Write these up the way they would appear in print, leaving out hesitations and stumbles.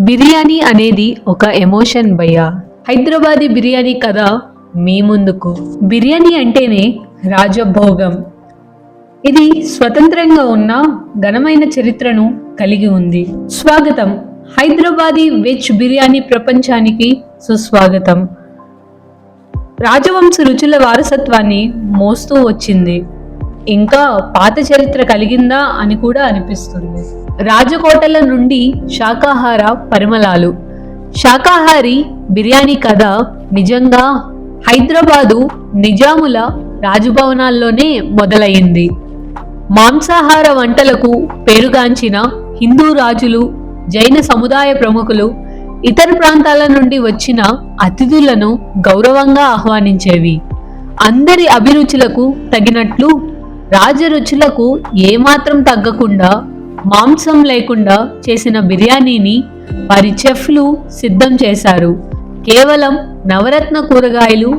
బిర్యానీ అనేది ఒక ఎమోషన్ భయ్యా. హైదరాబాదీ బిర్యానీ కదా మీ ముందుకు. బిర్యానీ అంటేనే రాజభోగం. ఇది స్వతంత్రంగా ఉన్న ఘనమైన చరిత్రను కలిగి ఉంది. స్వాగతం, హైదరాబాదీ వెజ్ బిర్యానీ ప్రపంచానికి సుస్వాగతం. రాజవంశ రుచుల వారసత్వాన్ని మోస్తూ వచ్చింది. ఇంకా పాత చరిత్ర కలిగిందా అని కూడా అనిపిస్తుంది. రాజకోటల నుండి శాకాహార పరిమళాలు. శాకాహారి బిర్యానీ కథ నిజంగా హైదరాబాదు నిజాముల రాజభవనాల్లోనే మొదలైంది. మాంసాహార వంటలకు పేరుగాంచిన హిందూ రాజులు, జైన సముదాయ ప్రముఖులు ఇతర ప్రాంతాల నుండి వచ్చిన అతిథులను గౌరవంగా ఆహ్వానించేవి. అందరి అభిరుచులకు తగినట్లు రాజరుచులకు ఏమాత్రం తగ్గకుండా, మాంసం లేకుండా చేసిన బిర్యానీని వారి చెఫ్లు సిద్ధం చేశారు. కేవలం నవరత్న కూరగాయలు,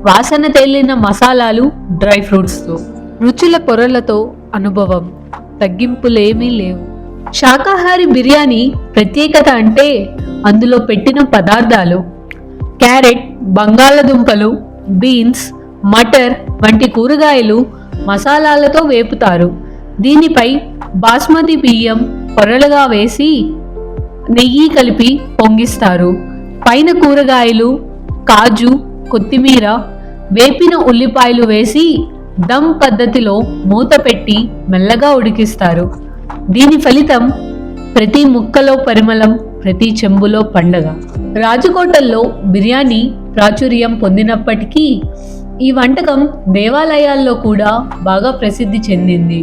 వాసన తేలిన మసాలాలు, డ్రై ఫ్రూట్స్తో. రుచుల పొరలతో అనుభవం, తగ్గింపులేమీ లేవు. శాకాహారి బిర్యానీ ప్రత్యేకత అంటే అందులో పెట్టిన పదార్థాలు. క్యారెట్, బంగాళదుంపలు, బీన్స్, మటర్ వంటి కూరగాయలు మసాలాలతో వేపుతారు. దీనిపై బాస్మతి బియ్యం పొరలుగా వేసి నెయ్యి కలిపి పొంగిస్తారు. పైన కూరగాయలు, కాజు, కొత్తిమీర, వేపిన ఉల్లిపాయలు వేసి దమ్ పద్ధతిలో మూత పెట్టి మెల్లగా ఉడికిస్తారు. దీని ఫలితం ప్రతి ముక్కలో పరిమళం, ప్రతి చెంబులో పండగ. రాజకోటల్లో బిర్యానీ ప్రాచుర్యం పొందినప్పటికీ ఈ వంటకం దేవాలయాల్లో కూడా బాగా ప్రసిద్ధి చెందింది.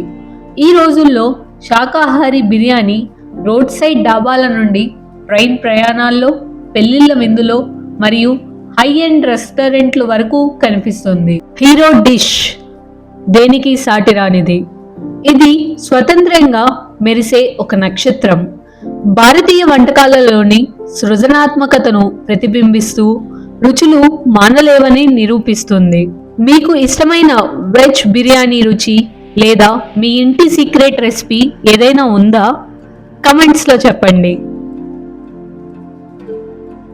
ఈ రోజుల్లో శాకాహారి బిర్యానీ రోడ్ సైడ్ డాబాల నుండి ట్రైన్ ప్రయాణాల్లో, పెళ్లిళ్ల విందులో మరియు హై ఎండ్ రెస్టారెంట్ల వరకు కనిపిస్తుంది. హీరో డిష్, దేనికి సాటిరానిది. ఇది స్వతంత్రంగా మెరిసే ఒక నక్షత్రం. భారతీయ వంటకాలలోని సృజనాత్మకతను ప్రతిబింబిస్తూ రుచులు మానలేవని నిరూపిస్తుంది. మీకు ఇష్టమైన వెజ్ బిర్యానీ రుచి లేదా మీ ఇంటి సీక్రెట్ రెసిపీ ఏదైనా ఉందా? కమెంట్స్లో చెప్పండి.